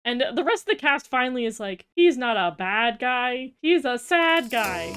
And the rest of the cast finally is like, he's not a bad guy, he's a sad guy.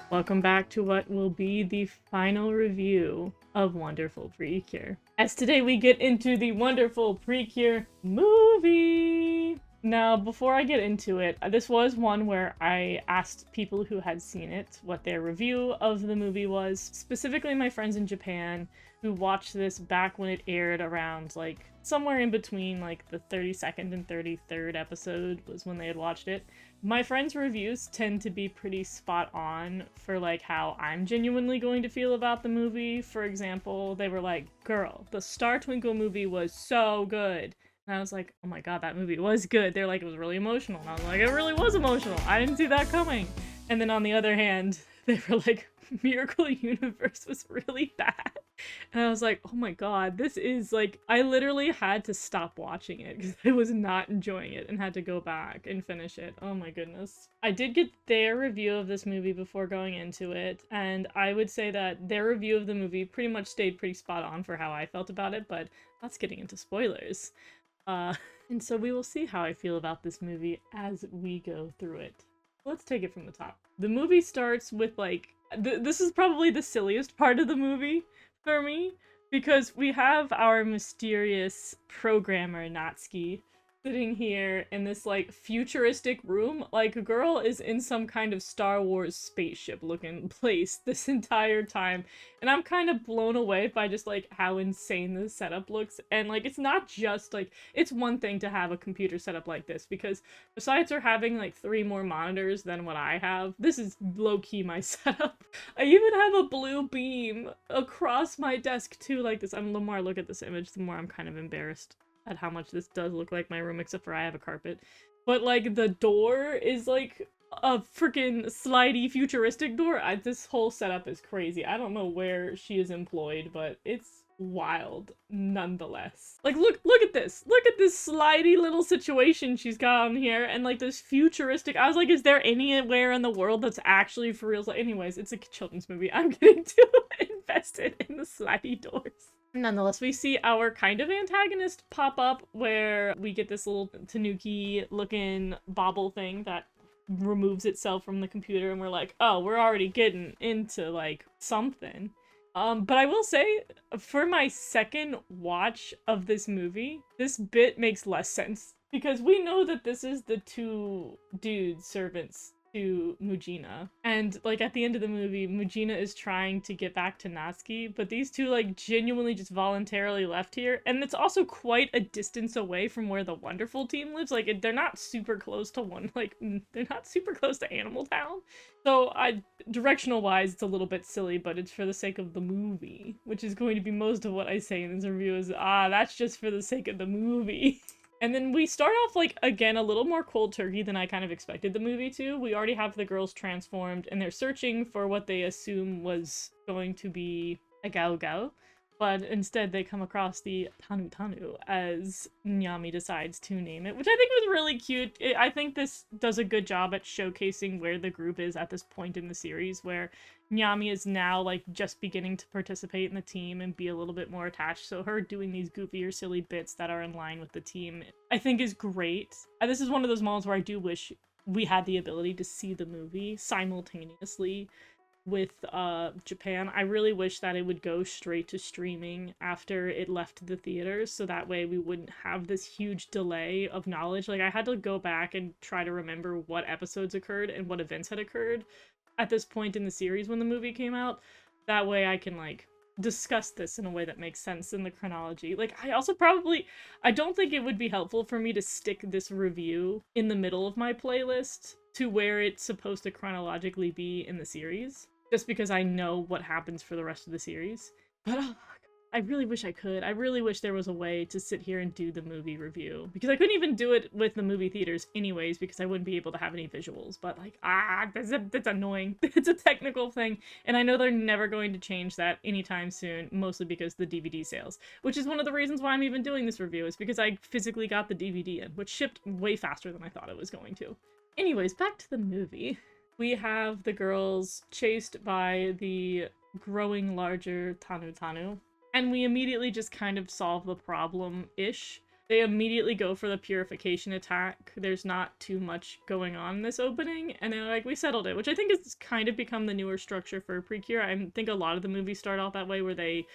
Welcome back to what will be the final review of Wonderful Precure. As today we get into the Wonderful Precure movie! Now, before I get into it, this was one where I asked people who had seen it what their review of the movie was, specifically my friends in Japan who watched this back when it aired around, like, somewhere in between, like, the 32nd and 33rd episode was when they had watched it. My friends' reviews tend to be pretty spot on for, like, how I'm genuinely going to feel about the movie. For example, they were like, girl, the Star Twinkle movie was so good. And I was like, oh my god, that movie was good. They're like, it was really emotional. And I was like, it really was emotional. I didn't see that coming. And then on the other hand, they were like, Miracle Universe was really bad. And I was like, oh my god, this is like, I literally had to stop watching it because I was not enjoying it and had to go back and finish it. Oh my goodness. I did get their review of this movie before going into it, and I would say that their review of the movie pretty much stayed pretty spot on for how I felt about it, but that's getting into spoilers. And so we will see how I feel about this movie as we go through it. Let's take it from the top. The movie starts with, like, this is probably the silliest part of the movie for me, because we have our mysterious programmer, Natsuki, sitting here in this, like, futuristic room. Like, a girl is in some kind of Star Wars spaceship looking place this entire time, and I'm kind of blown away by just, like, how insane this setup looks. And, like, it's not just, like, it's one thing to have a computer setup like this, because besides her having, like, 3 more monitors than what I have, this is low-key my setup. I even have a blue beam across my desk, too, like this. The more I look at this image, the more I'm kind of embarrassed at how much this does look like my room, except for I have a carpet. But, like, the door is, like, a freaking slidey futuristic door. This whole setup is crazy. I don't know where she is employed, but it's wild nonetheless. Like, look at this. Look at this slidey little situation she's got on here, and, like, this futuristic. I was like, is there anywhere in the world that's actually for real? Anyways, it's a children's movie. I'm getting too invested in the slidey doors. Nonetheless, we see our kind of antagonist pop up, where we get this little tanuki-looking bauble thing that removes itself from the computer, and we're like, oh, we're already getting into, like, something. But I will say, for my second watch of this movie, this bit makes less sense, because we know that this is the 2 dude servants to Mujina. And, like, at the end of the movie, Mujina is trying to get back to Natsuki, but these 2, like, genuinely just voluntarily left here. And it's also quite a distance away from where the Wonderful team lives. Like, they're not super close to they're not super close to Animal Town. So, directional-wise, it's a little bit silly, but it's for the sake of the movie, which is going to be most of what I say in this review is, that's just for the sake of the movie. And then we start off, like, again, a little more cold turkey than I kind of expected the movie to. We already have the girls transformed, and they're searching for what they assume was going to be a Gao Gao. But instead they come across the Tanu Tanu, as Nyami decides to name it, which I think was really cute. I think this does a good job at showcasing where the group is at this point in the series, where Nyami is now, like, just beginning to participate in the team and be a little bit more attached, so her doing these goofy or silly bits that are in line with the team, I think is great. This is one of those moments where I do wish we had the ability to see the movie simultaneously with Japan. I really wish that it would go straight to streaming after it left the theaters, so that way we wouldn't have this huge delay of knowledge. Like, I had to go back and try to remember what episodes occurred and what events had occurred at this point in the series when the movie came out. That way I can, like, discuss this in a way that makes sense in the chronology. Like, I don't think it would be helpful for me to stick this review in the middle of my playlist to where it's supposed to chronologically be in the series, just because I know what happens for the rest of the series. But I really wish I could. I really wish there was a way to sit here and do the movie review, because I couldn't even do it with the movie theaters anyways, because I wouldn't be able to have any visuals. But, like, that's annoying. It's a technical thing, and I know they're never going to change that anytime soon, mostly because the DVD sales, which is one of the reasons why I'm even doing this review, is because I physically got the DVD in, which shipped way faster than I thought it was going to. Anyways, back to the movie. We have the girls chased by the growing larger Tanu Tanu, and we immediately just kind of solve the problem-ish. They immediately go for the purification attack. There's not too much going on in this opening, and they're like, we settled it, which I think has kind of become the newer structure for Precure. I think a lot of the movies start out that way, where they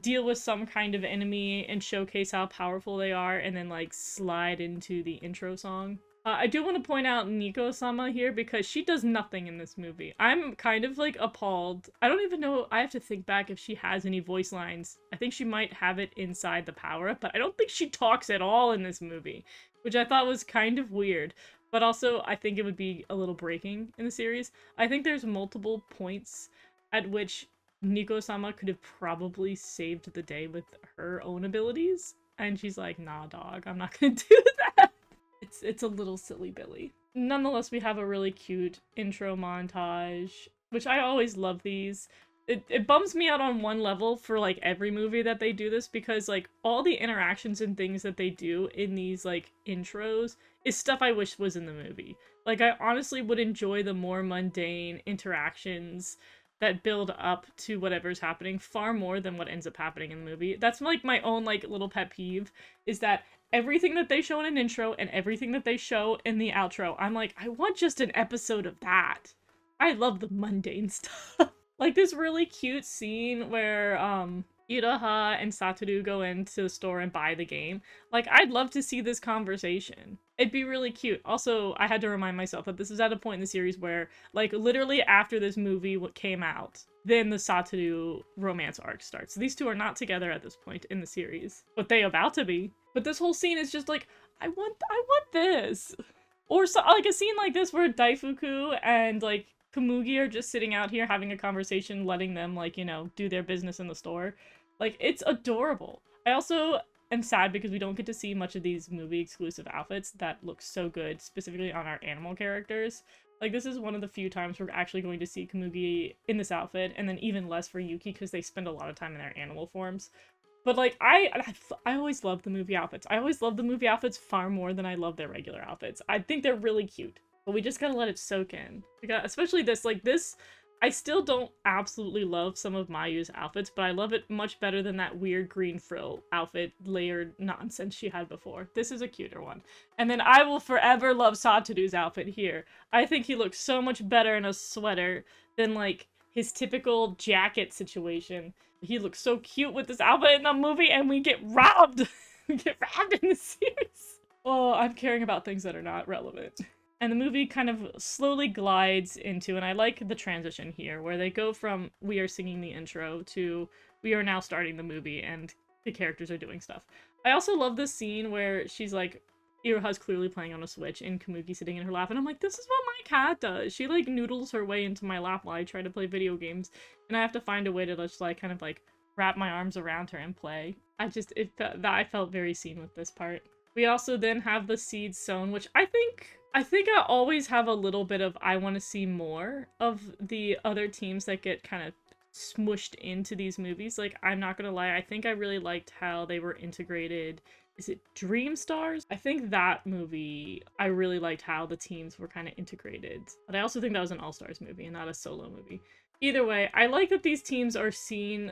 deal with some kind of enemy and showcase how powerful they are, and then like slide into the intro song. I do want to point out Nico-sama here because she does nothing in this movie. I'm kind of like appalled. I don't even know, I have to think back if she has any voice lines. I think she might have it inside the power-up, but I don't think she talks at all in this movie, which I thought was kind of weird. But also, I think it would be a little breaking in the series. I think there's multiple points at which Nico-sama could have probably saved the day with her own abilities, and she's like, nah dog, I'm not gonna do that. It's a little silly Billy. Nonetheless, we have a really cute intro montage, which I always love these. It bums me out on one level for like every movie that they do this, because like all the interactions and things that they do in these like intros is stuff I wish was in the movie. Like I honestly would enjoy the more mundane interactions that build up to whatever's happening far more than what ends up happening in the movie. That's like my own like little pet peeve, is that everything that they show in an intro and everything that they show in the outro, I'm like, I want just an episode of that. I love the mundane stuff. Like this really cute scene where Iraha and Satoru go into the store and buy the game. Like, I'd love to see this conversation. It'd be really cute. Also, I had to remind myself that this is at a point in the series where, like, literally after this movie came out, then the Satoru romance arc starts. These two are not together at this point in the series, but they about to be. But this whole scene is just like, I want this. Or so, like a scene like this where Daifuku and like Komugi are just sitting out here having a conversation, letting them like, you know, do their business in the store. Like, it's adorable. I also am sad because we don't get to see much of these movie exclusive outfits that look so good, specifically on our animal characters. Like, this is one of the few times we're actually going to see Komugi in this outfit, and then even less for Yuki because they spend a lot of time in their animal forms. But, like, I always love the movie outfits. I always love the movie outfits far more than I love their regular outfits. I think they're really cute, but we just gotta let it soak in. Especially this, like, this, I still don't absolutely love some of Mayu's outfits, but I love it much better than that weird green frill outfit layered nonsense she had before. This is a cuter one. And then I will forever love Satoru's outfit here. I think he looks so much better in a sweater than, like, his typical jacket situation. He looks so cute with this outfit in the movie, and we get robbed! We get robbed in the series! Oh, I'm caring about things that are not relevant. And the movie kind of slowly glides into, and I like the transition here, where they go from we are singing the intro to we are now starting the movie and the characters are doing stuff. I also love this scene where she's like, Iroha's clearly playing on a Switch and Komugi sitting in her lap, and I'm like, this is what my cat does. She like noodles her way into my lap while I try to play video games, and I have to find a way to just like kind of like wrap my arms around her and play. I felt very seen with this part. We also then have the seeds sown, which I think I always have a little bit of I want to see more of the other teams that get kind of smushed into these movies. Like, I'm not gonna lie, I think I really liked how they were integrated. Is it Dream Stars? I think that movie, I really liked how the teams were kind of integrated. But I also think that was an All-Stars movie and not a solo movie. Either way, I like that these teams are seen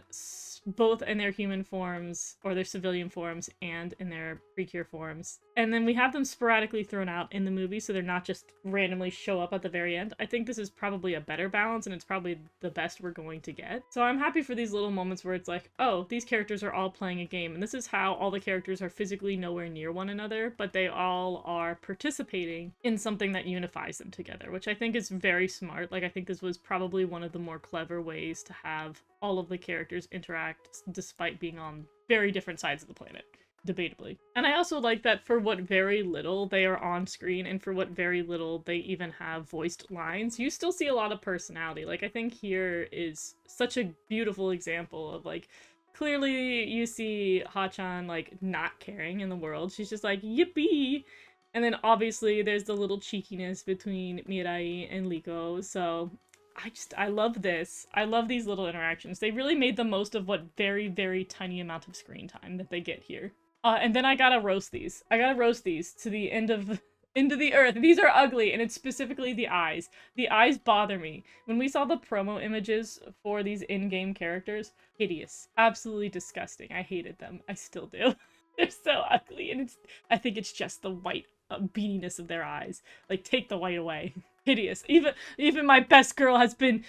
both in their human forms, or their civilian forms, and in their Precure forms. And then we have them sporadically thrown out in the movie, so they're not just randomly show up at the very end. I think this is probably a better balance, and it's probably the best we're going to get. So I'm happy for these little moments where it's like, oh, these characters are all playing a game, and this is how all the characters are physically nowhere near one another, but they all are participating in something that unifies them together, which I think is very smart. Like, I think this was probably one of the more clever ways to have all of the characters interact despite being on very different sides of the planet, debatably. And I also like that for what very little they are on screen and for what very little they even have voiced lines, you still see a lot of personality. Like, I think here is such a beautiful example of, like, clearly you see Ha-chan, like, not caring in the world. She's just like, yippee! And then obviously there's the little cheekiness between Mirai and Liko, so I love this. I love these little interactions. They really made the most of what very, very tiny amount of screen time that they get here. And then I gotta roast these. I gotta roast these to the end of into the earth. These are ugly, and it's specifically the eyes. The eyes bother me. When we saw the promo images for these in-game characters, hideous. Absolutely disgusting. I hated them. I still do. They're so ugly, and I think it's just the white beadiness of their eyes. Like, take the white away. Hideous. Even my best girl has been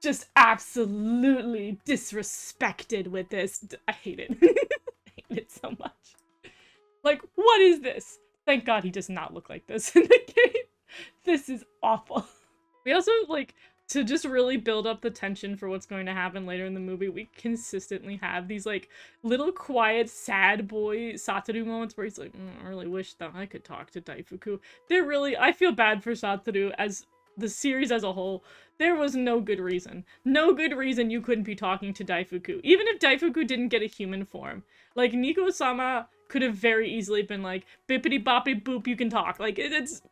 just absolutely disrespected with this. I hate it. I hate it so much. Like, what is this? Thank God he does not look like this in the game. This is awful. We also, like, to just really build up the tension for what's going to happen later in the movie, we consistently have these, like, little quiet, sad boy Satoru moments where he's like, I really wish that I could talk to Daifuku. I feel bad for Satoru as the series as a whole. There was no good reason. No good reason you couldn't be talking to Daifuku. Even if Daifuku didn't get a human form. Like, Nico-sama could have very easily been like, bippity boppity boop, you can talk. Like, it's...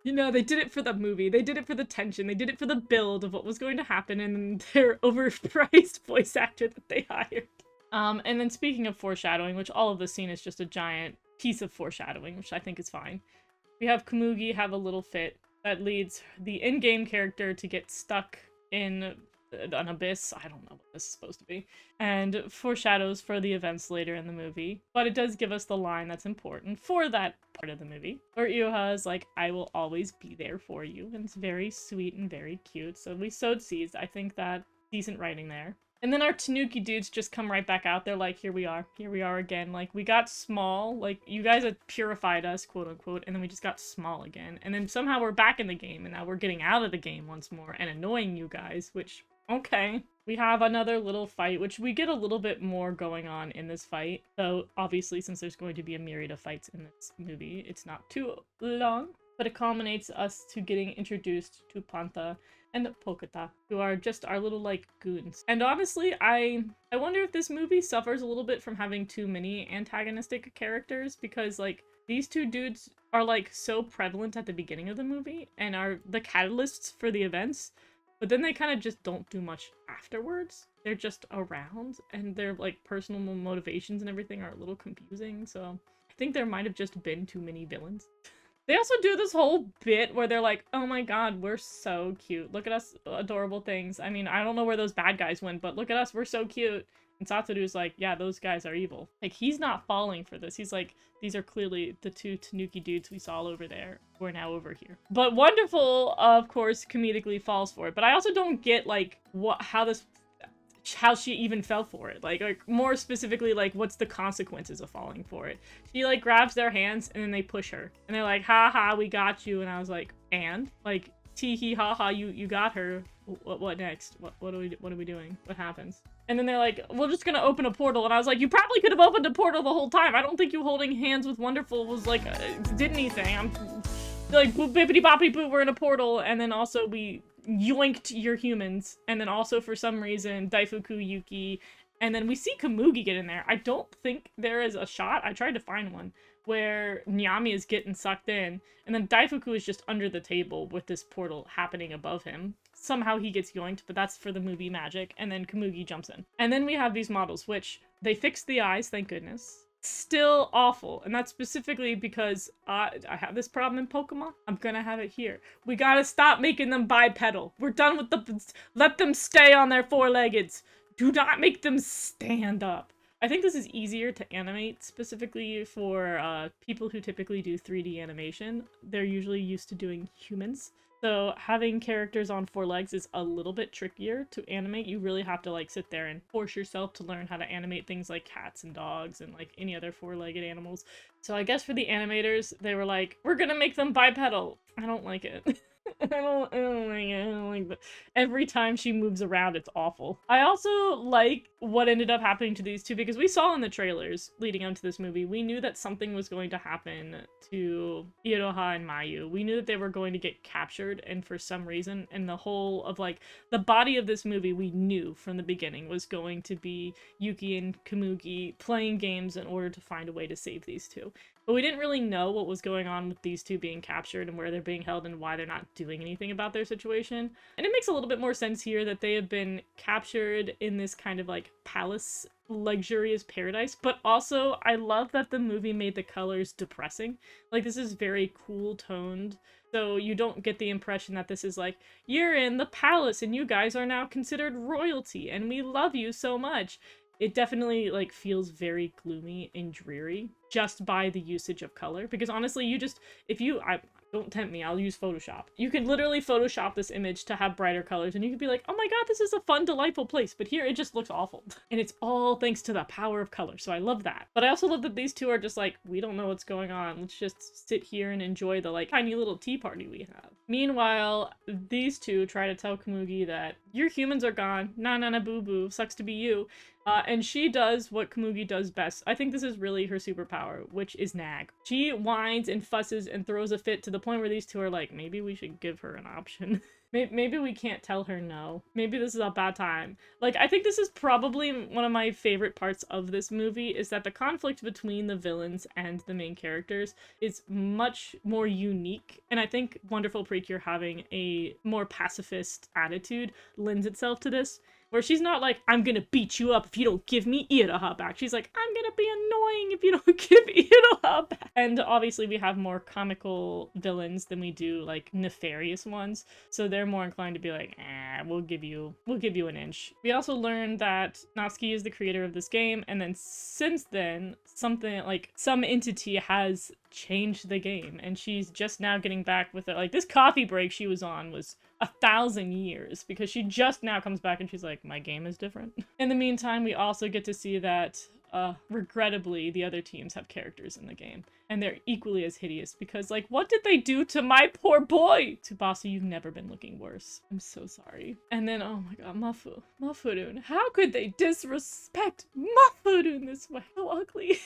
You know, they did it for the movie, they did it for the tension, they did it for the build of what was going to happen, and their overpriced voice actor that they hired. And then speaking of foreshadowing, which all of the scene is just a giant piece of foreshadowing, which I think is fine. We have Komugi have a little fit that leads the in-game character to get stuck in an abyss. I don't know what this is supposed to be. And foreshadows for the events later in the movie. But it does give us the line that's important for that part of the movie. Where Iroha is like, I will always be there for you. And it's very sweet and very cute. So we sowed seeds. I think that decent writing there. And then our Tanuki dudes just come right back out. They're like, here we are again. Like, we got small. Like, you guys had purified us, quote unquote, and then we just got small again. And then somehow we're back in the game, and now we're getting out of the game once more and annoying you guys, which, okay. We have another little fight, which we get a little bit more going on in this fight. So, obviously, since there's going to be a myriad of fights in this movie, it's not too long. But it culminates us to getting introduced to Panta and Poketa, who are just our little, like, goons. And honestly, I wonder if this movie suffers a little bit from having too many antagonistic characters, because, like, these two dudes are, like, so prevalent at the beginning of the movie, and are the catalysts for the events, but then they kind of just don't do much afterwards. They're just around, and their, like, personal motivations and everything are a little confusing, so I think there might have just been too many villains. They also do this whole bit where they're like, oh my god, we're so cute. Look at us, adorable things. I mean, I don't know where those bad guys went, but look at us, we're so cute. And Satoru's like, yeah, those guys are evil. Like, he's not falling for this. He's like, these are clearly the two Tanuki dudes we saw over there. We're now over here. But Wonderful, of course, comedically falls for it. But I also don't get, like, how she even fell for it. Like, more specifically, like, what's the consequences of falling for it? She, like, grabs their hands, and then they push her. And they're like, ha ha, we got you. And I was like, and? Like, tee hee ha ha, you got her. What next? What are we doing? What happens? And then they're like, we're just gonna open a portal. And I was like, you probably could have opened a portal the whole time. I don't think you holding hands with Wonderful was, like, did anything. I'm, like, bippity boppity boo, we're in a portal. And then also we yoinked your humans, and then also for some reason Daifuku, Yuki, and then we see Komugi get in there. I don't think there is a shot, I tried to find one, where Nyami is getting sucked in, and then Daifuku is just under the table with this portal happening above him. Somehow he gets yoinked, but that's for the movie magic, and then Komugi jumps in. And then we have these models, which they fixed the eyes, thank goodness. Still awful, and that's specifically because I have this problem in Pokemon. I'm gonna have it here. We gotta stop making them bipedal. We're done with let them stay on their four-leggeds. Do not make them stand up. I think this is easier to animate, specifically for people who typically do 3D animation. They're usually used to doing humans. So having characters on four legs is a little bit trickier to animate. You really have to, like, sit there and force yourself to learn how to animate things like cats and dogs and, like, any other four-legged animals. So I guess for the animators, they were like, we're gonna make them bipedal. I don't like it. I don't like it. I don't like it. Every time she moves around, it's awful. I also like what ended up happening to these two, because we saw in the trailers leading up to this movie, we knew that something was going to happen to Iroha and Mayu. We knew that they were going to get captured, and for some reason, and the whole of, like, the body of this movie we knew from the beginning was going to be Yuki and Komugi playing games in order to find a way to save these two. But we didn't really know what was going on with these two being captured and where they're being held and why they're not doing anything about their situation. And it makes a little bit more sense here that they have been captured in this kind of, like, palace luxurious paradise. But also, I love that the movie made the colors depressing. Like, this is very cool toned. So you don't get the impression that this is like, you're in the palace and you guys are now considered royalty and we love you so much. It definitely like feels very gloomy and dreary just by the usage of color, because honestly, don't tempt me, I'll use Photoshop. You could literally Photoshop this image to have brighter colors and you could be like, oh my god, this is a fun, delightful place. But here it just looks awful. And it's all thanks to the power of color. So I love that. But I also love that these two are just like, we don't know what's going on. Let's just sit here and enjoy the like tiny little tea party we have. Meanwhile, these two try to tell Komugi that your humans are gone. Na na na boo boo. Sucks to be you. And she does what Komugi does best. I think this is really her superpower, which is nag. She whines and fusses and throws a fit to the point where these two are like, maybe we should give her an option. Maybe we can't tell her no. Maybe this is a bad time. Like, I think this is probably one of my favorite parts of this movie, is that the conflict between the villains and the main characters is much more unique. And I think Wonderful Precure having a more pacifist attitude lends itself to this. Where she's not like, I'm gonna beat you up if you don't give me Iraha back. She's like, I'm gonna be annoying if you don't give Iraha back. And obviously we have more comical villains than we do like nefarious ones. So they're more inclined to be like, we'll give you an inch. We also learned that Natsuki is the creator of this game, and then since then, something like some entity has changed the game, and she's just now getting back with it. Like, this coffee break she was on was 1,000 years, because she just now comes back and she's like, my game is different. In the meantime, we also get to see that regrettably the other teams have characters in the game, and they're equally as hideous, because like, what did they do to my poor boy? Tsubasa, you've never been looking worse. I'm so sorry. And then, oh my god, Mafurun. How could they disrespect Mafurun this way? How ugly.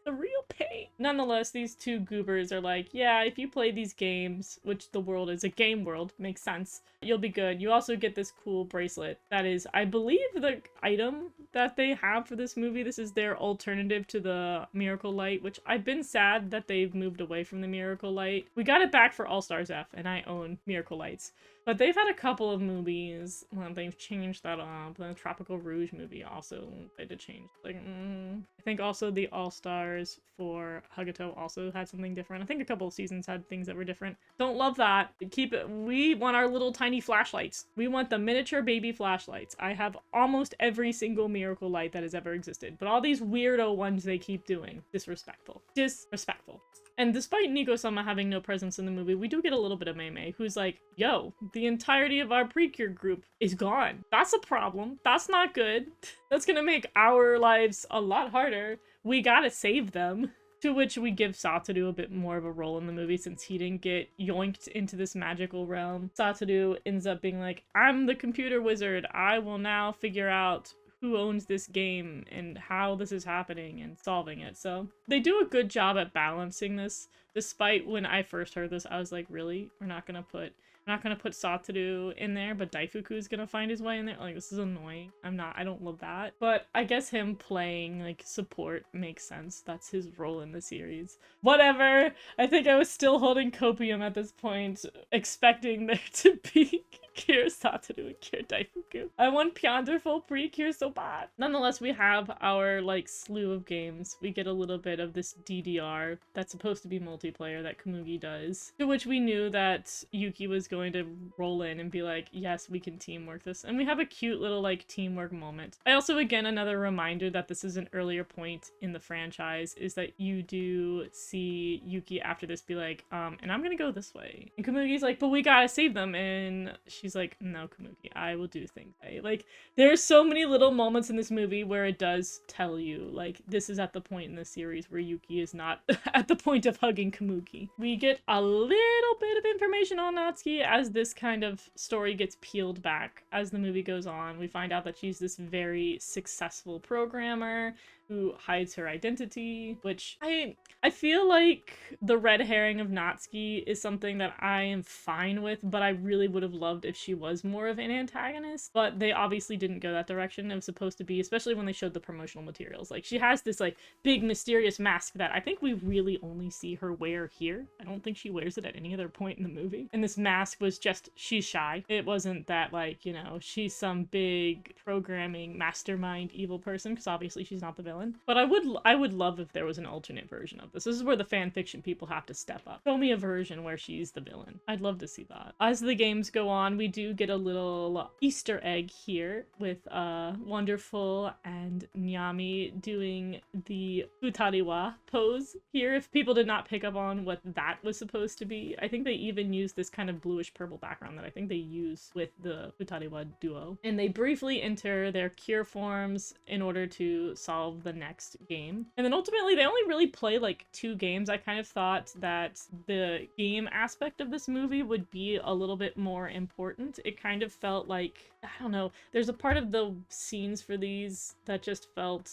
The real pain. Nonetheless, these two goobers are like, yeah, if you play these games, which the world is a game world, makes sense, you'll be good. You also get this cool bracelet that is, I believe, the item that they have for this movie. This is their alternative to the Miracle Light, which I've been sad that they've moved away from the Miracle Light. We got it back for All Stars F, and I own Miracle Lights. But they've had a couple of movies, well, they've changed that up. The Tropical Rouge movie also, they did change. Like, I think also the All-Stars for Hagato also had something different. I think a couple of seasons had things that were different. Don't love that. Keep it. We want our little tiny flashlights. We want the miniature baby flashlights. I have almost every single Miracle Light that has ever existed. But all these weirdo ones they keep doing. Disrespectful. Disrespectful. And despite Nico-sama having no presence in the movie, we do get a little bit of Mei-Mei, who's like, yo, the entirety of our Precure group is gone. That's a problem. That's not good. That's gonna make our lives a lot harder. We gotta save them. To which we give Satoru a bit more of a role in the movie, since he didn't get yoinked into this magical realm. Satoru ends up being like, I'm the computer wizard. I will now figure out who owns this game and how this is happening and solving it. So they do a good job at balancing this, despite when I first heard this, I was like, really? We're not gonna put Satoru in there, but Daifuku's gonna find his way in there? Like, this is annoying. I don't love that. But I guess him playing, like, support makes sense. That's his role in the series. Whatever! I think I was still holding copium at this point, expecting there to be Cure Satoru and Cure Daifuku. I want Wonderful Precure so bad. Nonetheless, we have our, like, slew of games. We get a little bit of this DDR that's supposed to be multiplayer that Komugi does, to which we knew that Yuki was going to roll in and be like, yes, we can teamwork this. And we have a cute little, like, teamwork moment. I also, again, another reminder that this is an earlier point in the franchise, is that you do see Yuki after this be like, and I'm gonna go this way. And Komugi's like, but we gotta save them. And she's like, no, Komugi, I will do things. Like, there's so many little moments in this movie where it does tell you, like, this is at the point in the series where Yuki is not at the point of hugging Komugi. We get a little bit of information on Natsuki as this kind of story gets peeled back as the movie goes on. We find out that she's this very successful programmer who hides her identity, which I feel like the red herring of Natsuki is something that I am fine with, but I really would have loved if she was more of an antagonist. But they obviously didn't go that direction. It was supposed to be, especially when they showed the promotional materials. Like, she has this, like, big mysterious mask that I think we really only see her wear here. I don't think she wears it at any other point in the movie. And this mask was just, she's shy. It wasn't that, like, you know, she's some big programming mastermind evil person, because obviously she's not the villain. villain. But I would love if there was an alternate version of this. This is where the fan fiction people have to step up. Show me a version where she's the villain. I'd love to see that. As the games go on, we do get a little Easter egg here with Wonderful and Nyami doing the Futariwa pose here. If people did not pick up on what that was supposed to be, I think they even used this kind of bluish purple background that I think they use with the Futariwa duo. And they briefly enter their cure forms in order to solve the next game. And then ultimately they only really play like 2 games. I kind of thought that the game aspect of this movie would be a little bit more important. It kind of felt like, I don't know, there's a part of the scenes for these that just felt,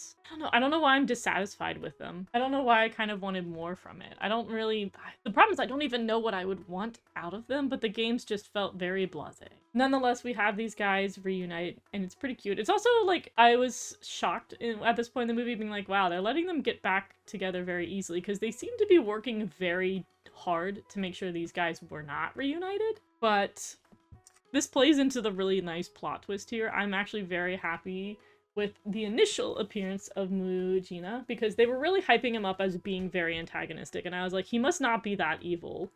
I don't know why I'm dissatisfied with them. I don't know why I kind of wanted more from it. The problem is I don't even know what I would want out of them, but the games just felt very blasé. Nonetheless, we have these guys reunite, and it's pretty cute. It's also, like, I was shocked at this point in the movie being like, wow, they're letting them get back together very easily, because they seem to be working very hard to make sure these guys were not reunited. But this plays into the really nice plot twist here. I'm actually very happy with the initial appearance of Mujina, because they were really hyping him up as being very antagonistic, and I was like, he must not be that evil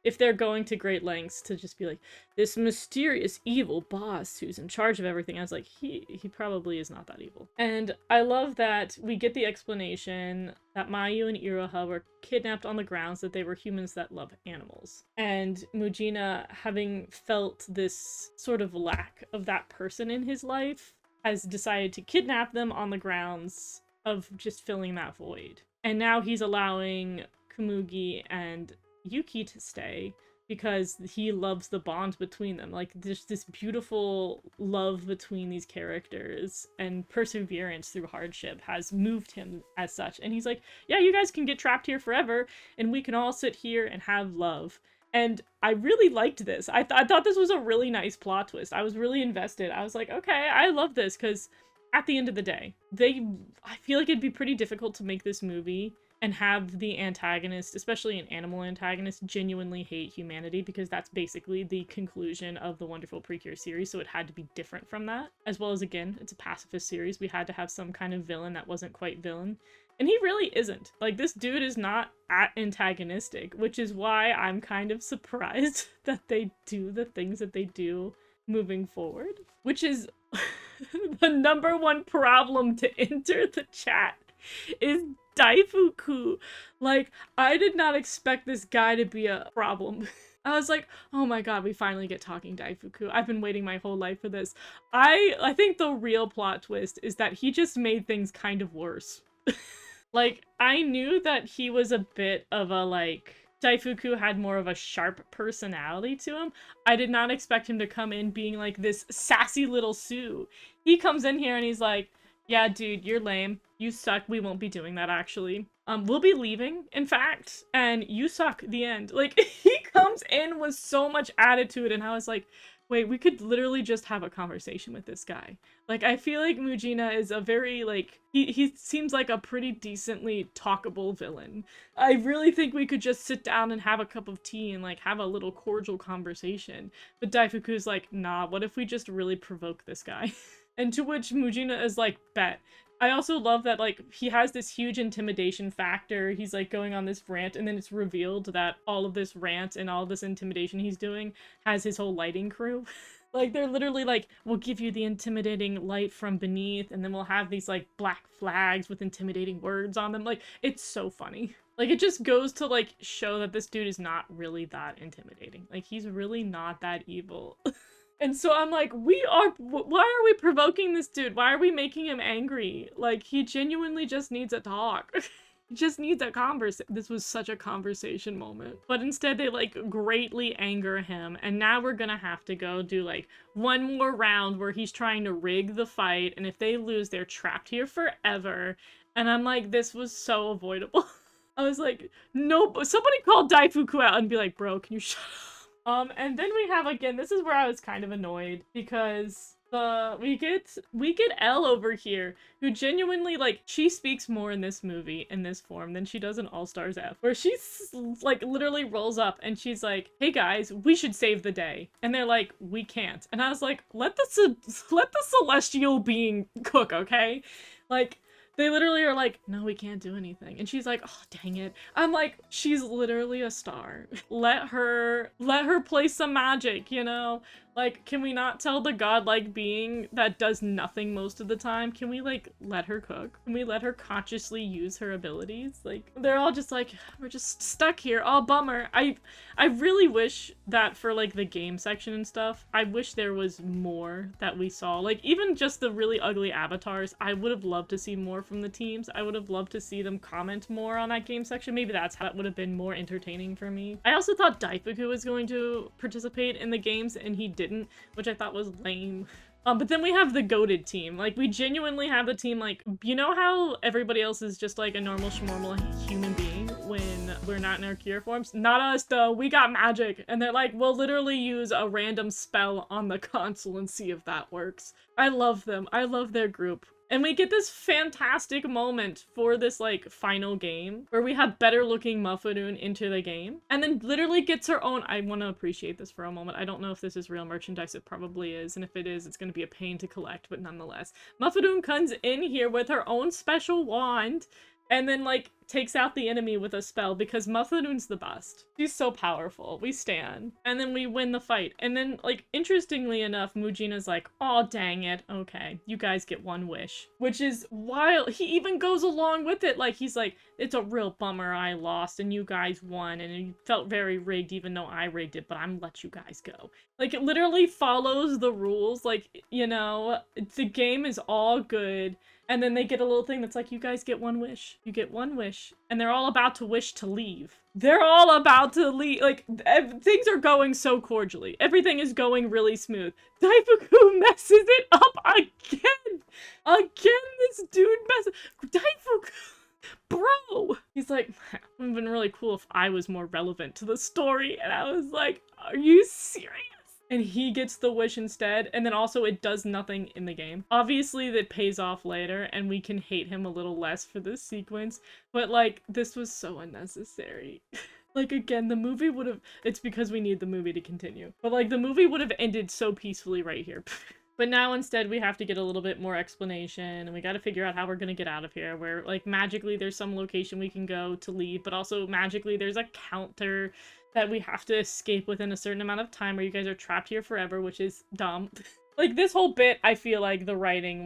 if they're going to great lengths to just be like, this mysterious evil boss who's in charge of everything. I was like, he probably is not that evil. And I love that we get the explanation that Mayu and Iroha were kidnapped on the grounds that they were humans that love animals. And Mujina, having felt this sort of lack of that person in his life, has decided to kidnap them on the grounds of just filling that void. And now he's allowing Kumugi and Yuki to stay because he loves the bond between them. Like, there's this beautiful love between these characters, and perseverance through hardship has moved him as such. And he's like, yeah, you guys can get trapped here forever, and we can all sit here and have love. And I really liked this. I thought this was a really nice plot twist. I was really invested. I was like, okay, I love this, because at the end of the day, I feel like it'd be pretty difficult to make this movie and have the antagonist, especially an animal antagonist, genuinely hate humanity, because that's basically the conclusion of the Wonderful Precure series, so it had to be different from that. As well as, again, it's a pacifist series, we had to have some kind of villain that wasn't quite villain. And he really isn't. Like, this dude is not antagonistic, which is why I'm kind of surprised that they do the things that they do moving forward. Which is the #1 problem to enter the chat is Daifuku. Like, I did not expect this guy to be a problem. I was like, oh my god, we finally get talking Daifuku. I've been waiting my whole life for this. I think the real plot twist is that he just made things kind of worse. Like, I knew that he was a bit of a, like, Daifuku had more of a sharp personality to him. I did not expect him to come in being like this sassy little Sue. He comes in here and he's like, yeah, dude, you're lame. You suck. We won't be doing that, actually. We'll be leaving, in fact. And you suck, the end. Like, he comes in with so much attitude, and I was like, wait, we could literally just have a conversation with this guy. Like, I feel like Mujina is a very, like, he seems like a pretty decently talkable villain. I really think we could just sit down and have a cup of tea and, like, have a little cordial conversation. But Daifuku's like, nah, what if we just really provoke this guy? And to which Mujina is like, bet. I also love that, like, he has this huge intimidation factor. He's, like, going on this rant, and then it's revealed that all of this rant and all this intimidation he's doing has his whole lighting crew. Like, they're literally like, we'll give you the intimidating light from beneath, and then we'll have these, like, black flags with intimidating words on them. Like, it's so funny. Like, it just goes to, like, show that this dude is not really that intimidating. Like, he's really not that evil. And so I'm like, why are we provoking this dude? Why are we making him angry? Like, he genuinely just needs a talk. He just needs a conversation. This was such a conversation moment. But instead they, like, greatly anger him. And now we're gonna have to go do, like, one more round where he's trying to rig the fight. And if they lose, they're trapped here forever. And I'm like, this was so avoidable. I was like, no, somebody call Daifuku out and be like, bro, can you shut up? And then we have, again, this is where I was kind of annoyed, because we get Elle over here, who genuinely, like, she speaks more in this movie, in this form, than she does in All Stars F, where she's, like, literally rolls up and she's like, hey guys, we should save the day. And they're like, we can't. And I was like, let the celestial being cook, okay? Like, They literally are like, no, we can't do anything. And she's like, oh, dang it. I'm like, she's literally a star. Let her play some magic, you know? Like, can we not tell the godlike being that does nothing most of the time? Can we, like, let her cook? Can we let her consciously use her abilities? Like, they're all just like, we're just stuck here. Oh, bummer. I really wish that for, like, the game section and stuff, I wish there was more that we saw. Like, even just the really ugly avatars, I would have loved to see more from the teams. I would have loved to see them comment more on that game section. Maybe that's how it would have been more entertaining for me. I also thought Daifuku was going to participate in the games, and he didn't, which I thought was lame. But then we have the goated team. Like, we genuinely have the team, like, you know how everybody else is just like a normal schmormal human being when we're not in our cure forms? Not us, though. We got magic. And they're like, we'll literally use a random spell on the console and see if that works. I love them. I love their group. And we get this fantastic moment for this, like, final game where we have better looking Muffadoon into the game and then literally gets her own. I want to appreciate this for a moment. I don't know if this is real merchandise. It probably is. And if it is, it's going to be a pain to collect, but nonetheless. Muffadoon comes in here with her own special wand and then, like, takes out the enemy with a spell because Muffadoon's the best. She's so powerful. We stan. And then we win the fight. And then, like, interestingly enough, Mujina's like, oh, dang it. Okay, you guys get one wish. Which is wild. He even goes along with it. Like, he's like, it's a real bummer I lost and you guys won. And it felt very rigged even though I rigged it, but I'm gonna let you guys go. Like, it literally follows the rules. Like, you know, the game is all good. And then they get a little thing that's like, you guys get one wish. You get one wish. And they're all about to wish to leave. They're all about to leave. Like, things are going so cordially. Everything is going really smooth. Daifuku messes it up again. Again, this dude messes. Daifuku. Bro. He's like, it would have been really cool if I was more relevant to the story. And I was like, are you serious? And he gets the wish instead, and then also it does nothing in the game. Obviously, that pays off later, and we can hate him a little less for this sequence, but, like, this was so unnecessary. Like, again, the movie would have... It's because we need the movie to continue. But, like, the movie would have ended so peacefully right here. But now, instead, we have to get a little bit more explanation, and we gotta figure out how we're gonna get out of here, where, like, magically there's some location we can go to leave, but also magically there's a counter that we have to escape within a certain amount of time, or you guys are trapped here forever, which is dumb. Like, this whole bit, I feel like the writing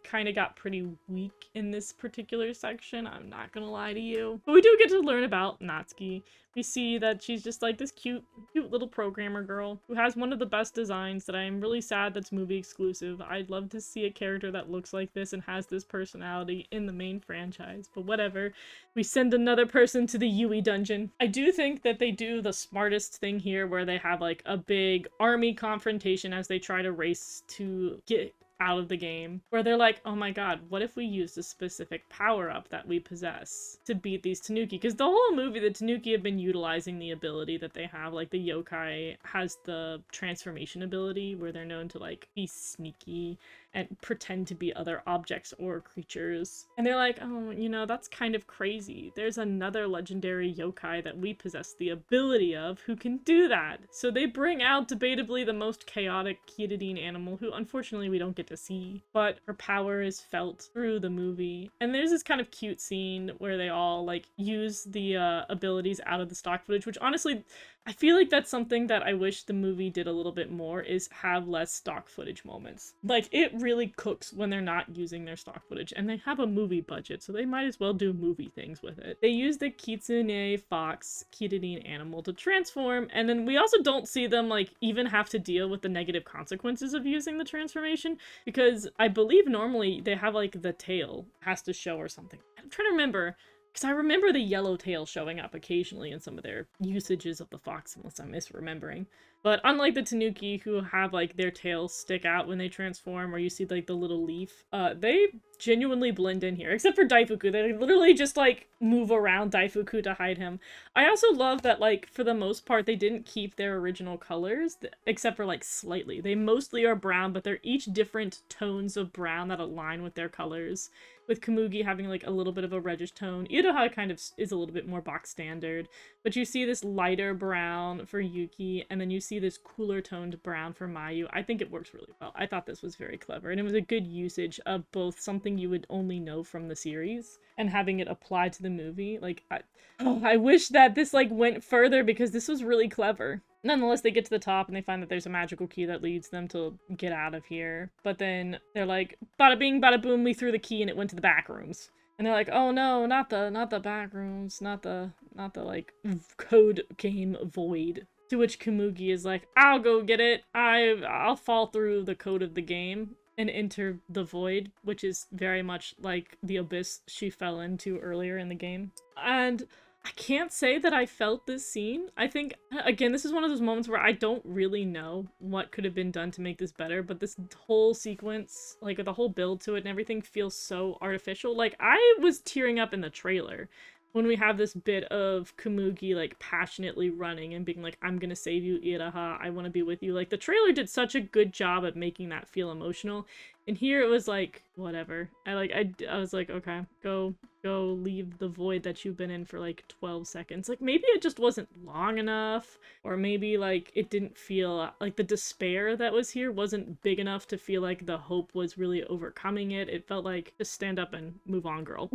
kind of got pretty weak in this particular section. I'm not gonna lie to you. But we do get to learn about Natsuki. We see that she's just like this cute little programmer girl who has one of the best designs that I'm really sad that's movie exclusive. I'd love to see a character that looks like this and has this personality in the main franchise, but whatever. We send another person to the Yui dungeon. I do think that they do the smartest thing here where they have like a big army confrontation as they try to race to get out of the game, where they're like, oh my god, what if we used a specific power-up that we possess to beat these Tanuki? Because the whole movie, the Tanuki have been utilizing the ability that they have. Like, the yokai has the transformation ability, where they're known to, like, be sneaky and pretend to be other objects or creatures. And they're like, oh, you know, that's kind of crazy. There's another legendary yokai that we possess the ability of who can do that. So they bring out debatably the most chaotic Kiriden animal, who unfortunately we don't get to see, but her power is felt through the movie. And there's this kind of cute scene where they all like use the abilities out of the stock footage, which honestly, I feel like that's something that I wish the movie did a little bit more, is have less stock footage moments. Like, it really cooks when they're not using their stock footage, and they have a movie budget, so they might as well do movie things with it. They use the Kitsune Fox Kiriden animal to transform, and then we also don't see them, like, even have to deal with the negative consequences of using the transformation, because I believe normally they have, like, the tail has to show or something. I'm trying to remember, because I remember the yellow tail showing up occasionally in some of their usages of the fox, unless I'm misremembering. But unlike the Tanuki, who have, like, their tails stick out when they transform, or you see, like, the little leaf, they genuinely blend in here. Except for Daifuku, they literally just, like, move around Daifuku to hide him. I also love that, like, for the most part, they didn't keep their original colors, except for, like, slightly. They mostly are brown, but they're each different tones of brown that align with their colors. with Komugi having like a little bit of a reddish tone. Iroha kind of is a little bit more box standard, but you see this lighter brown for Yuki, and then you see this cooler toned brown for Mayu. I think it works really well. I thought this was very clever, and it was a good usage of both something you would only know from the series and having it applied to the movie. Like, I wish that this like went further because this was really clever. Nonetheless, they get to the top and they find that there's a magical key that leads them to get out of here. But then they're like, bada bing, bada boom, we threw the key and it went to the back rooms. And they're like, oh no, not the back rooms, not the like code game void. To which Komugi is like, I'll go get it. I'll fall through the code of the game and enter the void, which is very much like the abyss she fell into earlier in the game. And I can't say that I felt this scene. I think, again, this is one of those moments where I don't really know what could have been done to make this better, but this whole sequence, like the whole build to it and everything feels so artificial. Like, I was tearing up in the trailer when we have this bit of Komugi, like, passionately running and being like, I'm gonna save you, Iroha, I want to be with you. Like, the trailer did such a good job at making that feel emotional. And here it was like, whatever. I was like, okay, go leave the void that you've been in for like 12 seconds. Like, maybe it just wasn't long enough, or maybe like it didn't feel like the despair that was here wasn't big enough to feel like the hope was really overcoming it. It felt like, just stand up and move on, girl.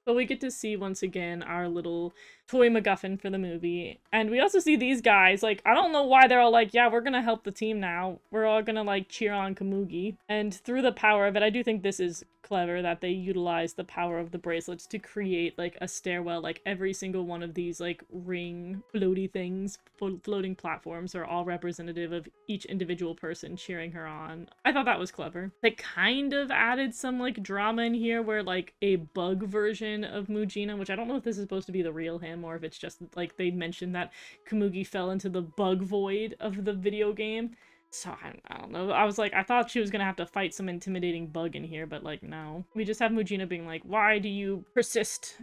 But we get to see once again our little toy MacGuffin for the movie. And we also see these guys, like, I don't know why they're all like, yeah, we're gonna help the team now. We're all gonna like cheer on Komugi. And through the power of it, I do think this is clever that they utilize the power of the bracelets to create like a stairwell. Like, every single one of these like ring floaty things, floating platforms, are all representative of each individual person cheering her on. I thought that was clever. They kind of added some like drama in here where like a bug version of Mujina, which I don't know if this is supposed to be the real him or if it's just like they mentioned that Komugi fell into the bug void of the video game. So I don't know. I was like, I thought she was gonna have to fight some intimidating bug in here, but like, no. We just have Mujina being like, why do you persist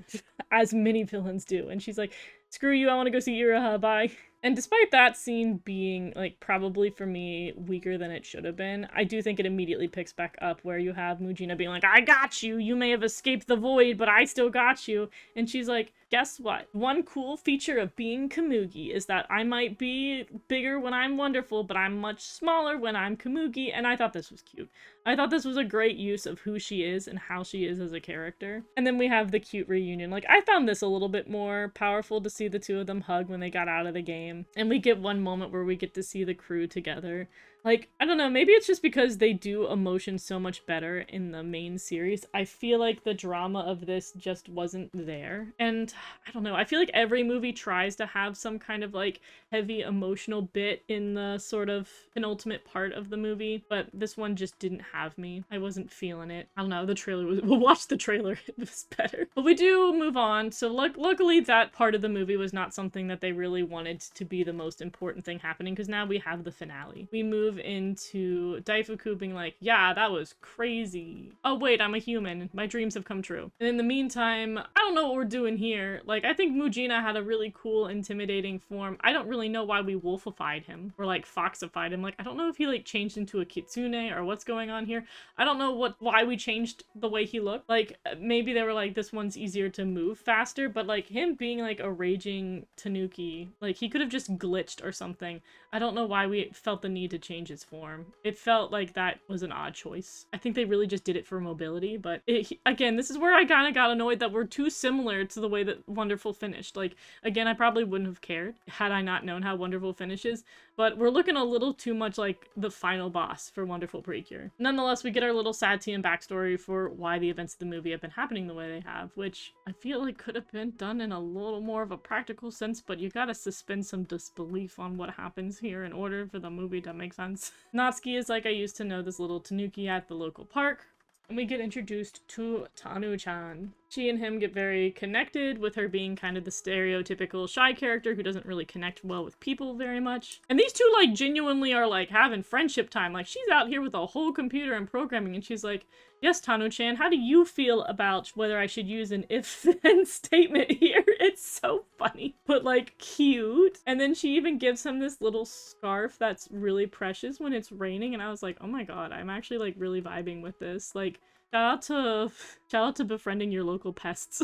as many villains do? And she's like, screw you, I want to go see Iroha, bye. And despite that scene being, like, probably for me weaker than it should have been, I do think it immediately picks back up where you have Mujina being like, I got you! You may have escaped the void, but I still got you! And she's like, guess what? One cool feature of being Komugi is that I might be bigger when I'm wonderful, but I'm much smaller when I'm Komugi, and I thought this was cute. I thought this was a great use of who she is and how she is as a character. And then we have the cute reunion. Like, I found this a little bit more powerful to see the two of them hug when they got out of the game. And we get one moment where we get to see the crew together. Like, I don't know, maybe it's just because they do emotion so much better in the main series. I feel like the drama of this just wasn't there. And I don't know, I feel like every movie tries to have some kind of like heavy emotional bit in the sort of penultimate part of the movie, but this one just didn't have me. I wasn't feeling it. I don't know, the trailer was, we'll watch the trailer, it was better. But we do move on. So luckily that part of the movie was not something that they really wanted to be the most important thing happening, because now we have the finale. We move into Daifuku being like, yeah, that was crazy. Oh wait, I'm a human. My dreams have come true. And in the meantime, I don't know what we're doing here. Like, I think Mujina had a really cool, intimidating form. I don't really know why we wolfified him or like foxified him. Like, I don't know if he like changed into a kitsune or what's going on here. I don't know why we changed the way he looked. Like, maybe they were like, this one's easier to move faster, but like him being like a raging tanuki, like he could have just glitched or something. I don't know why we felt the need to change his form. It felt like that was an odd choice. I think they really just did it for mobility, but again, this is where I kind of got annoyed that we're too similar to the way that Wonderful finished. Like, again, I probably wouldn't have cared had I not known how Wonderful finishes, but we're looking a little too much like the final boss for Wonderful Precure. Nonetheless, we get our little sad tea and backstory for why the events of the movie have been happening the way they have, which I feel like could have been done in a little more of a practical sense, but you gotta suspend some disbelief on what happens here in order for the movie to make sense. Natsuki is like, I used to know this little tanuki at the local park, and we get introduced to Tanu-chan. She and him get very connected, with her being kind of the stereotypical shy character who doesn't really connect well with people very much. And these two, like, genuinely are, like, having friendship time. Like, she's out here with a whole computer and programming, and she's like, yes, Tanu-chan, how do you feel about whether I should use an if-then statement here? It's so funny, but, like, cute. And then she even gives him this little scarf that's really precious when it's raining, and I was like, oh my god, I'm actually, like, really vibing with this. Like, shout out to befriending your local pests.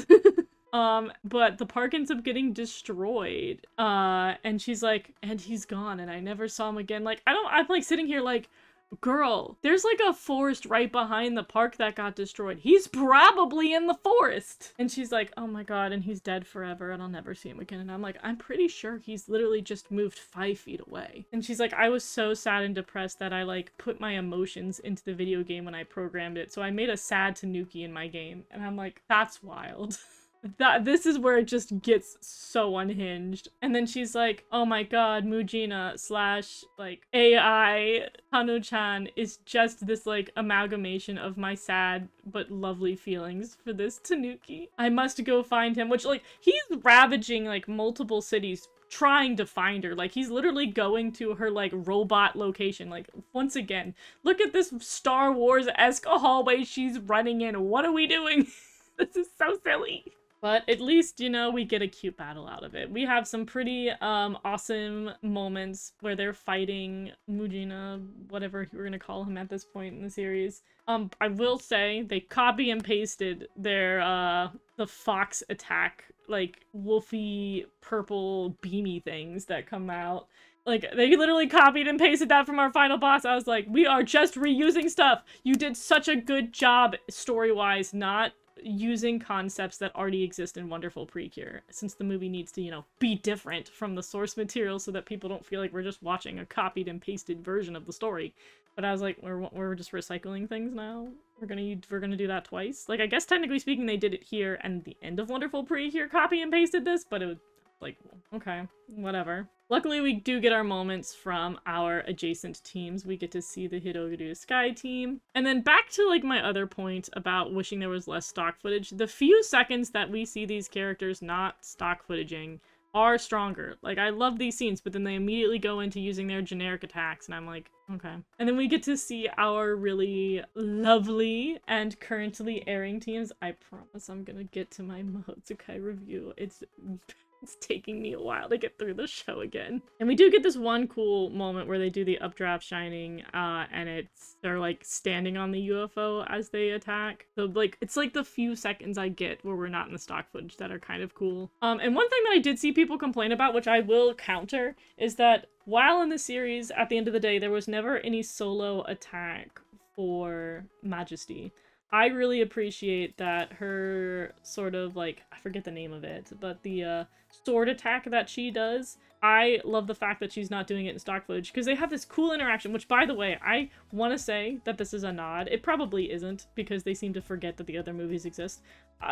But the park ends up getting destroyed. And she's like, and he's gone, and I never saw him again. Like, I'm like sitting here like, girl, there's like a forest right behind the park that got destroyed. He's probably in the forest. And she's like, oh my god, and he's dead forever, and I'll never see him again. And I'm like, I'm pretty sure he's literally just moved 5 feet away. And she's like, I was so sad and depressed that I like put my emotions into the video game when I programmed it. So I made a sad Tanuki in my game. And I'm like, that's wild. This is where it just gets so unhinged. And then she's like, oh my god, Mujina slash like AI Hano-chan is just this like amalgamation of my sad but lovely feelings for this Tanuki. I must go find him, which like he's ravaging like multiple cities trying to find her. Like he's literally going to her like robot location. Like once again, look at this Star Wars-esque hallway she's running in. What are we doing? This is so silly. But at least, you know, we get a cute battle out of it. We have some pretty awesome moments where they're fighting Mujina, whatever we're gonna call him at this point in the series. I will say they copy and pasted their the fox attack, like wolfy purple beamy things that come out. Like, they literally copied and pasted that from our final boss. I was like, we are just reusing stuff. You did such a good job story-wise, not using concepts that already exist in Wonderful Precure, since the movie needs to, you know, be different from the source material so that people don't feel like we're just watching a copied and pasted version of the story. But I was like, we're just recycling things now? We're gonna do that twice? Like, I guess technically speaking they did it here, and the end of Wonderful Precure copy and pasted this, but it was like, okay, whatever. Luckily, we do get our moments from our adjacent teams. We get to see the Hirogaru Sky team. And then back to, like, my other point about wishing there was less stock footage. The few seconds that we see these characters not stock footaging are stronger. Like, I love these scenes, but then they immediately go into using their generic attacks, and I'm like, okay. And then we get to see our really lovely and currently airing teams. I promise I'm gonna get to my Mahotsukai review. It's taking me a while to get through the show again. And we do get this one cool moment where they do the updraft shining, and they're like standing on the UFO as they attack. So like, it's like the few seconds I get where we're not in the stock footage that are kind of cool. And one thing that I did see people complain about, which I will counter, is that while in the series, at the end of the day, there was never any solo attack for Majesty. I really appreciate that her sort of like, I forget the name of it, but the sword attack that she does, I love the fact that she's not doing it in stock footage, because they have this cool interaction, which, by the way, I want to say that this is a nod. It probably isn't, because they seem to forget that the other movies exist.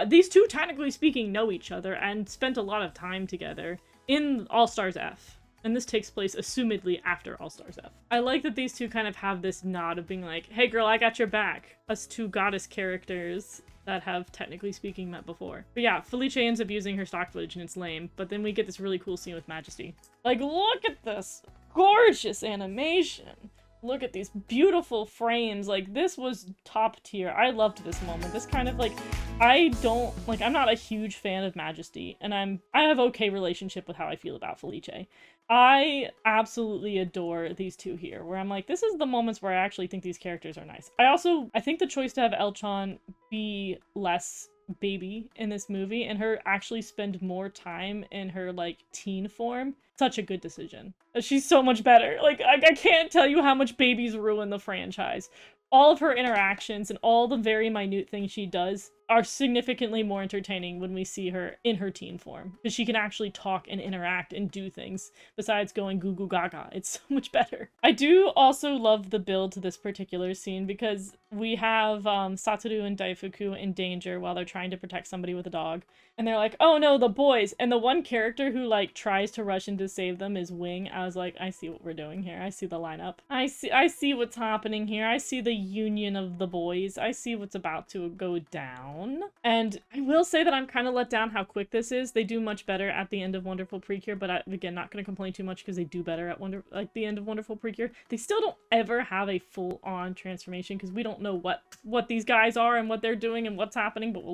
These two, technically speaking, know each other and spent a lot of time together in All-Stars F. And this takes place, assumedly, after All-Stars F. I like that these two kind of have this nod of being like, hey girl, I got your back. Us two goddess characters that have, technically speaking, met before. But yeah, Felice ends up using her stock footage and it's lame, but then we get this really cool scene with Majesty. Like, look at this gorgeous animation. Look at these beautiful frames. Like, this was top tier. I loved this moment. This kind of like, I'm not a huge fan of Majesty, and I have okay relationship with how I feel about Felice. I absolutely adore these two here, where I'm like, this is the moments where I actually think these characters are nice. I think the choice to have Elchan be less baby in this movie and her actually spend more time in her like teen form, such a good decision. She's so much better. Like, I can't tell you how much babies ruin the franchise. All of her interactions and all the very minute things she does are significantly more entertaining when we see her in her teen form, because she can actually talk and interact and do things besides going goo goo gaga. It's so much better. I do also love the build to this particular scene, because we have Satoru and Daifuku in danger while they're trying to protect somebody with a dog, and they're like, oh no, the boys. And the one character who like tries to rush in to save them is Wing. I was like, I see what we're doing here. I see the lineup. I see what's happening here. I see the union of the boys. I see what's about to go down. And I will say that I'm kind of let down how quick this is. They do much better at the end of Wonderful Precure, but again, not going to complain too much because they do better at the end of Wonderful Precure. They still don't ever have a full-on transformation because we don't know what these guys are and what they're doing and what's happening, but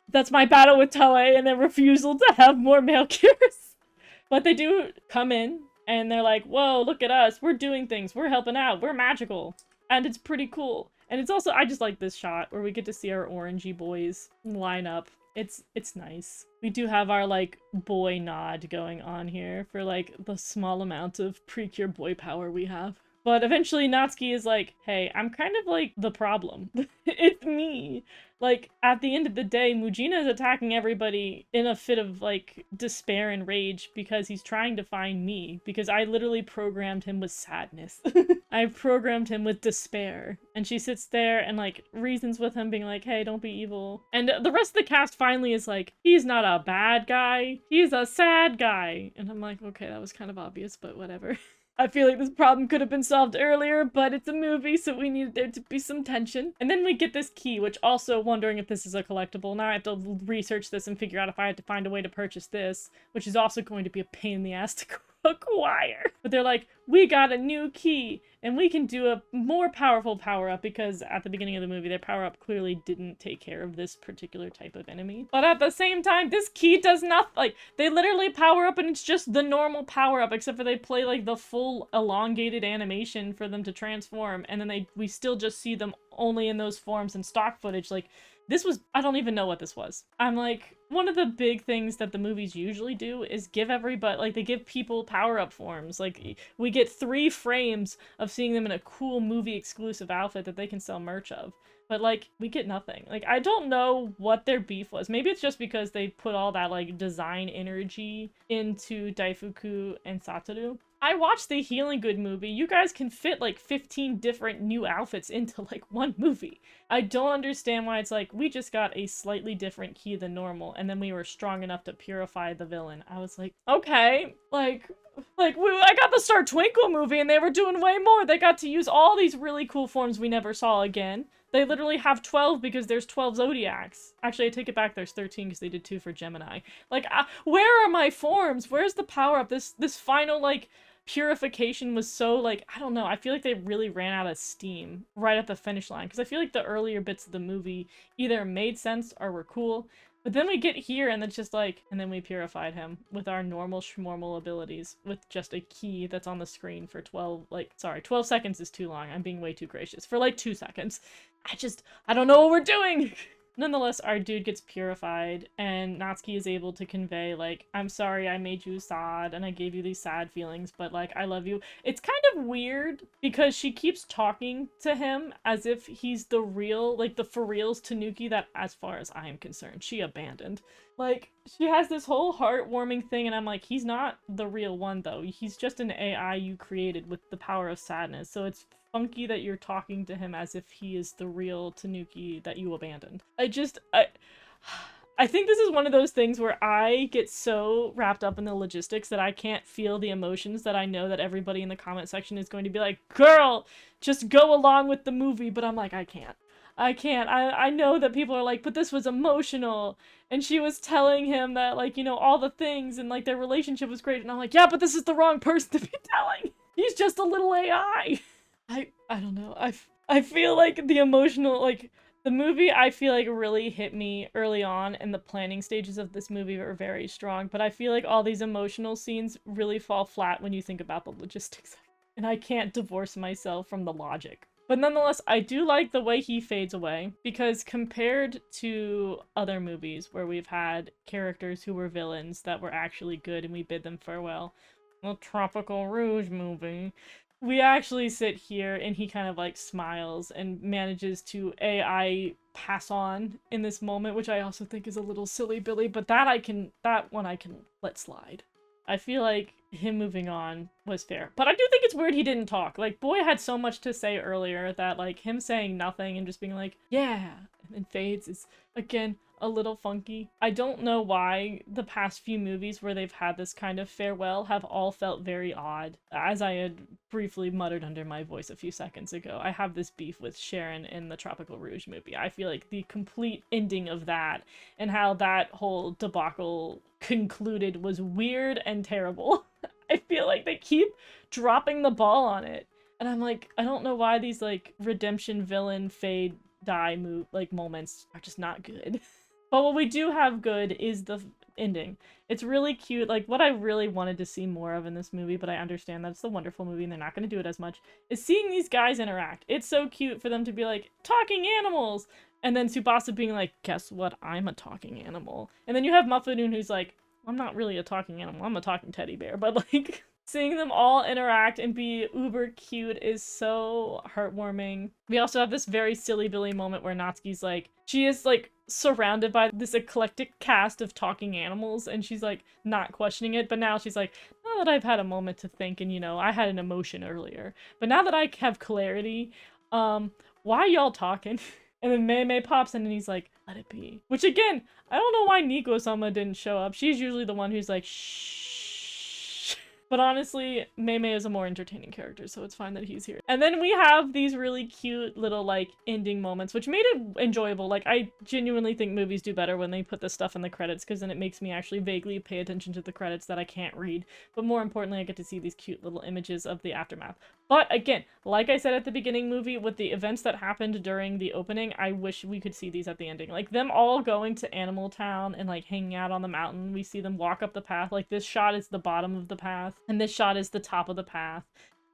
that's my battle with Toei and their refusal to have more male cures. But they do come in and they're like, whoa, look at us. We're doing things. We're helping out. We're magical. And it's pretty cool. And it's also, I just like this shot where we get to see our orangey boys line up. It's nice. We do have our, like, boy nod going on here for, like, the small amount of precure boy power we have. But eventually Natsuki is like, hey, I'm kind of like the problem. It's me. Like, at the end of the day, Mujina is attacking everybody in a fit of, like, despair and rage because he's trying to find me. Because I literally programmed him with sadness. I programmed him with despair. And she sits there and, like, reasons with him, being like, hey, don't be evil. And the rest of the cast finally is like, he's not a bad guy. He's a sad guy. And I'm like, okay, that was kind of obvious, but whatever. I feel like this problem could have been solved earlier, but it's a movie, so we needed there to be some tension. And then we get this key, which also wondering if this is a collectible. Now I have to research this and figure out if I have to find a way to purchase this, which is also going to be a pain in the ass to acquire. But they're like, we got a new key, and we can do a more powerful power-up, because at the beginning of the movie, their power-up clearly didn't take care of this particular type of enemy. But at the same time, this key does nothing. Like, they literally power up and it's just the normal power-up, except for they play, like, the full elongated animation for them to transform, and then we still just see them only in those forms in stock footage. Like, this was, I don't even know what this was. I'm like, one of the big things that the movies usually do is give everybody, like, they give people power-up forms. Like, we get 3 frames of seeing them in a cool movie exclusive outfit that they can sell merch of. But, like, we get nothing. Like, I don't know what their beef was. Maybe it's just because they put all that, like, design energy into Daifuku and Satoru. I watched the Healing Good movie. You guys can fit, like, 15 different new outfits into, like, one movie. I don't understand why it's like, we just got a slightly different key than normal, and then we were strong enough to purify the villain. I was like, okay, I got the Star Twinkle movie, and they were doing way more. They got to use all these really cool forms we never saw again. They literally have 12 because there's 12 Zodiacs. Actually, I take it back, there's 13 because they did 2 for Gemini. Like, where are my forms? Where's the power-up? This final, like, purification was so, like, I don't know, I feel like they really ran out of steam right at the finish line, because I feel like the earlier bits of the movie either made sense or were cool, but then we get here and it's just like, and then we purified him with our normal schmormal abilities with just a key that's on the screen for 12 seconds is too long, I'm being way too gracious, for like 2 seconds. I don't know what we're doing! Nonetheless, our dude gets purified, and Natsuki is able to convey, like, I'm sorry I made you sad, and I gave you these sad feelings, but, like, I love you. It's kind of weird, because she keeps talking to him as if he's the real, like, the for reals Tanuki that, as far as I am concerned, she abandoned. Like, she has this whole heartwarming thing, and I'm like, he's not the real one, though. He's just an AI you created with the power of sadness, so it's funky that you're talking to him as if he is the real Tanuki that you abandoned. I think this is one of those things where I get so wrapped up in the logistics that I can't feel the emotions that I know that everybody in the comment section is going to be like, girl, just go along with the movie, but I'm like, I can't. I know that people are like, but this was emotional, and she was telling him that, like, you know, all the things, and, like, their relationship was great, and I'm like, yeah, but this is the wrong person to be telling! He's just a little AI! I don't know, I feel like the emotional, like, the movie, I feel like, really hit me early on, and the planning stages of this movie were very strong, but I feel like all these emotional scenes really fall flat when you think about the logistics, and I can't divorce myself from the logic. But nonetheless, I do like the way he fades away, because compared to other movies where we've had characters who were villains that were actually good and we bid them farewell, the Tropical Rouge movie, we actually sit here and he kind of, like, smiles and manages to AI pass on in this moment, which I also think is a little silly Billy, but that one I can let slide. I feel like him moving on was fair. But I do think it's weird he didn't talk. Like, Boy had so much to say earlier that, like, him saying nothing and just being like, yeah, and then fades is, again, a little funky. I don't know why the past few movies where they've had this kind of farewell have all felt very odd. As I had briefly muttered under my voice a few seconds ago, I have this beef with Sharon in the Tropical Rouge movie. I feel like the complete ending of that and how that whole debacle concluded was weird and terrible. I feel like they keep dropping the ball on it. And I'm like, I don't know why these, like, redemption villain fade die moments are just not good. But what we do have good is the ending. It's really cute. Like, what I really wanted to see more of in this movie, but I understand that it's the Wonderful movie and they're not going to do it as much, is seeing these guys interact. It's so cute for them to be like, talking animals! And then Tsubasa being like, guess what? I'm a talking animal. And then you have Muffadoon who's like, I'm not really a talking animal. I'm a talking teddy bear. But like, seeing them all interact and be uber cute is so heartwarming. We also have this very silly Billy moment where Natsuki's like, she is like surrounded by this eclectic cast of talking animals and she's like not questioning it, but now she's like, now that I've had a moment to think and, you know, I had an emotion earlier, but now that I have clarity, why y'all talking? And then Mei pops in and he's like, let it be. Which again, I don't know why Nico-sama didn't show up. She's usually the one who's like, shh. But honestly, Mei is a more entertaining character, so it's fine that he's here. And then we have these really cute little, like, ending moments, which made it enjoyable. Like, I genuinely think movies do better when they put this stuff in the credits, because then it makes me actually vaguely pay attention to the credits that I can't read. But more importantly, I get to see these cute little images of the aftermath. But again, like I said at the beginning movie, with the events that happened during the opening, I wish we could see these at the ending. Like, them all going to Animal Town and, like, hanging out on the mountain. We see them walk up the path. Like, this shot is the bottom of the path. And this shot is the top of the path,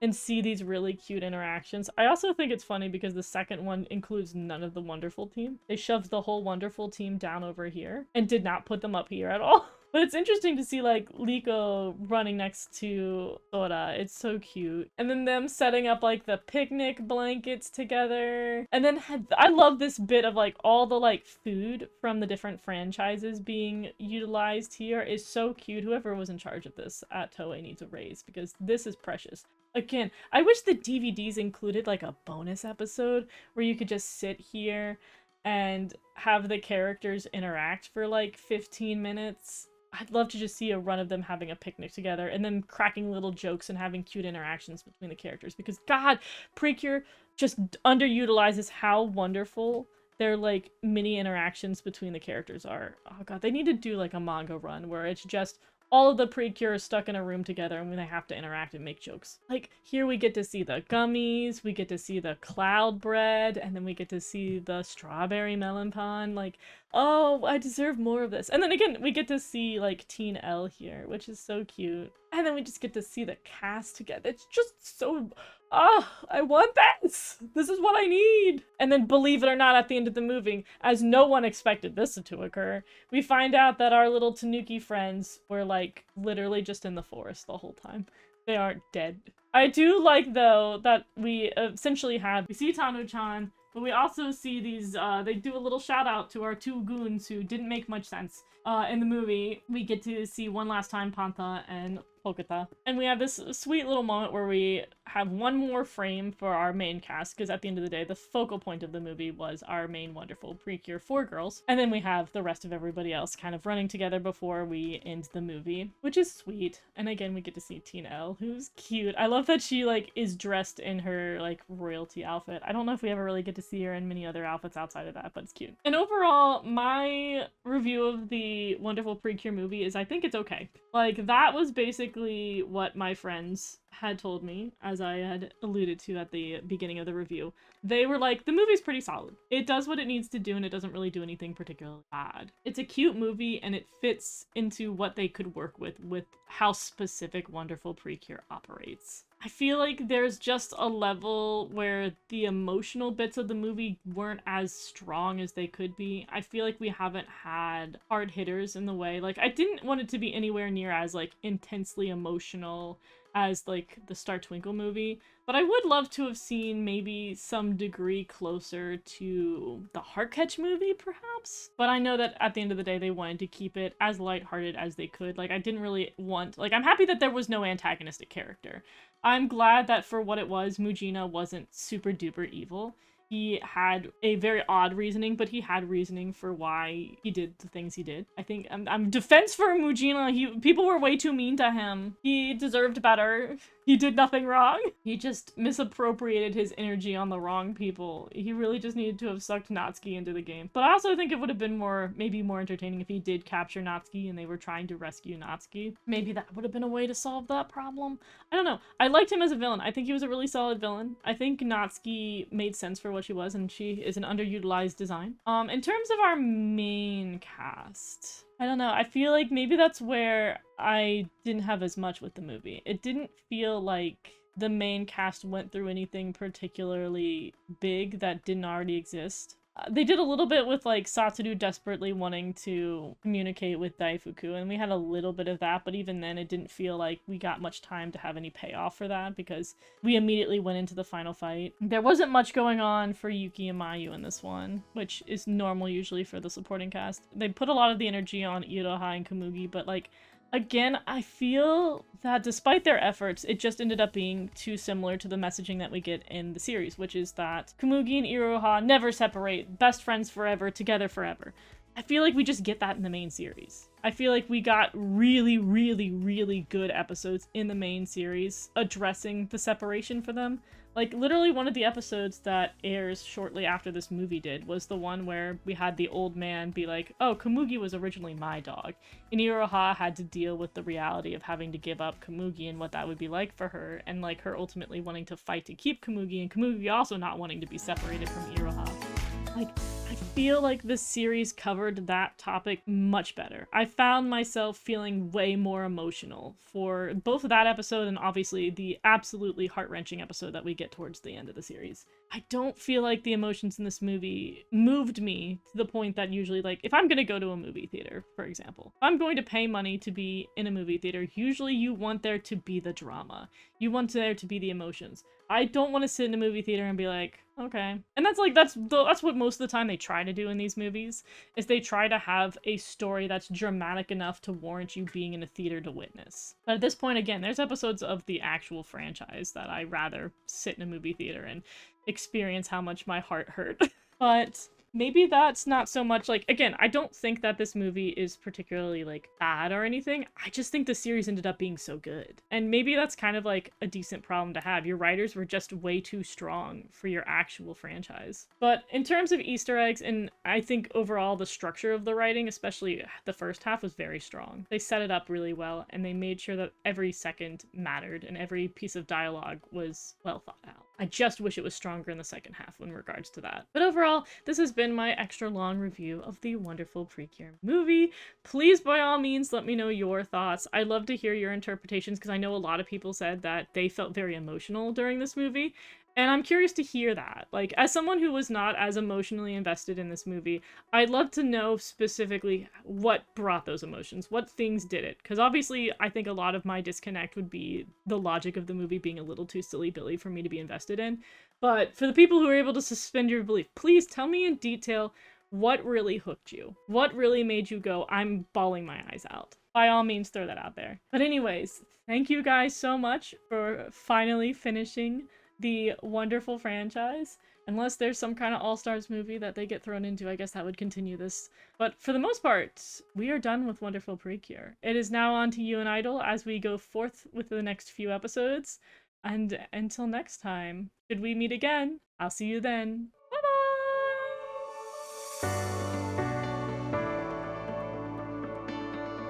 and see these really cute interactions. I also think it's funny because the second one includes none of the Wonderful team. They shoved the whole Wonderful team down over here and did not put them up here at all. But it's interesting to see, like, Liko running next to Sora. It's so cute. And then them setting up, like, the picnic blankets together. And then I love this bit of, like, all the, like, food from the different franchises being utilized here is so cute. Whoever was in charge of this at Toei needs a raise because this is precious. Again, I wish the DVDs included, like, a bonus episode where you could just sit here and have the characters interact for, like, 15 minutes. I'd love to just see a run of them having a picnic together and then cracking little jokes and having cute interactions between the characters because God, Precure just underutilizes how wonderful their like mini interactions between the characters are. Oh God, they need to do like a manga run where it's just all of the Precures stuck in a room together and when they have to interact and make jokes. Like, here we get to see the gummies, we get to see the cloud bread, and then we get to see the strawberry melon pie. Like, oh, I deserve more of this. And then again, we get to see, like, Teen L here, which is so cute. And then we just get to see the cast together. It's just so... I want this! This is what I need! And then, believe it or not, at the end of the movie, as no one expected this to occur, we find out that our little Tanuki friends were, like, literally just in the forest the whole time. They aren't dead. I do like, though, that we essentially we see Tano-chan, but we also see these, they do a little shout out to our two goons who didn't make much sense. In the movie, we get to see one last time Pantha and Poketa. And we have this sweet little moment where we have one more frame for our main cast, because at the end of the day, the focal point of the movie was our main Wonderful Precure 4 girls. And then we have the rest of everybody else kind of running together before we end the movie, which is sweet. And again, we get to see Teen L, who's cute. I love that she, like, is dressed in her, like, royalty outfit. I don't know if we ever really get to see her in many other outfits outside of that, but it's cute. And overall, my review of the Wonderful Precure movie is I think it's okay. Like, that was basically what my friends had told me, as I had alluded to at the beginning of the review. They were like, the movie's pretty solid. It does what it needs to do and it doesn't really do anything particularly bad. It's a cute movie and it fits into what they could work with how specific Wonderful Precure operates. I feel like there's just a level where the emotional bits of the movie weren't as strong as they could be. I feel like we haven't had hard hitters in the way. Like, I didn't want it to be anywhere near as, like, intensely emotional as, like, the Star Twinkle movie, but I would love to have seen maybe some degree closer to the Heartcatch movie, perhaps? But I know that at the end of the day, they wanted to keep it as lighthearted as they could. Like, I didn't really want... Like, I'm happy that there was no antagonistic character. I'm glad that for what it was, Mujina wasn't super duper evil. He had a very odd reasoning, but he had reasoning for why he did the things he did. I think I'm defense for Mujina. People were way too mean to him. He deserved better. He did nothing wrong. He just misappropriated his energy on the wrong people. He really just needed to have sucked Natsuki into the game. But I also think it would have been maybe more entertaining if he did capture Natsuki and they were trying to rescue Natsuki. Maybe that would have been a way to solve that problem. I don't know. I liked him as a villain. I think he was a really solid villain. I think Natsuki made sense for what she was, and she is an underutilized design. In terms of our main cast, I don't know. I feel like maybe that's where I didn't have as much with the movie. It didn't feel like the main cast went through anything particularly big that didn't already exist. They did a little bit with like Satoru desperately wanting to communicate with Daifuku, and we had a little bit of that, but even then it didn't feel like we got much time to have any payoff for that because we immediately went into the final fight. There wasn't much going on for Yuki and Mayu in this one, which is normal usually for the supporting cast. They put a lot of the energy on Iroha and Komugi, but like, again, I feel that despite their efforts, it just ended up being too similar to the messaging that we get in the series, which is that Komugi and Iroha never separate, best friends forever, together forever. I feel like we just get that in the main series. I feel like we got really, really, really good episodes in the main series addressing the separation for them. Like, literally one of the episodes that airs shortly after this movie did was the one where we had the old man be like, oh, Komugi was originally my dog. And Iroha had to deal with the reality of having to give up Komugi and what that would be like for her, and like her ultimately wanting to fight to keep Komugi, and Komugi also not wanting to be separated from Iroha. Like, I feel like this series covered that topic much better. I found myself feeling way more emotional for both that episode and obviously the absolutely heart-wrenching episode that we get towards the end of the series. I don't feel like the emotions in this movie moved me to the point that usually, like, if I'm gonna go to a movie theater, for example, if I'm going to pay money to be in a movie theater, usually you want there to be the drama. You want there to be the emotions. I don't want to sit in a movie theater and be like, okay. And that's what most of the time they try to do in these movies, is they try to have a story that's dramatic enough to warrant you being in a theater to witness. But at this point, again, there's episodes of the actual franchise that I'd rather sit in a movie theater and experience how much my heart hurt. But maybe that's not so much like, again, I don't think that this movie is particularly like bad or anything. I just think the series ended up being so good. And maybe that's kind of like a decent problem to have. Your writers were just way too strong for your actual franchise. But in terms of Easter eggs, and I think overall the structure of the writing, especially the first half, was very strong. They set it up really well, and they made sure that every second mattered and every piece of dialogue was well thought out. I just wish it was stronger in the second half in regards to that. But overall, this has been my extra long review of the Wonderful Precure movie. Please, by all means, let me know your thoughts. I'd love to hear your interpretations because I know a lot of people said that they felt very emotional during this movie. And I'm curious to hear that. Like, as someone who was not as emotionally invested in this movie, I'd love to know specifically what brought those emotions, what things did it. Because obviously, I think a lot of my disconnect would be the logic of the movie being a little too silly-billy for me to be invested in. But for the people who are able to suspend your belief, please tell me in detail what really hooked you. What really made you go, I'm bawling my eyes out. By all means, throw that out there. But anyways, thank you guys so much for finally finishing the Wonderful franchise. Unless there's some kind of All-Stars movie that they get thrown into, I guess that would continue this. But for the most part, we are done with Wonderful Precure. It is now on to you and Idol as we go forth with the next few episodes. And until next time, should we meet again, I'll see you then.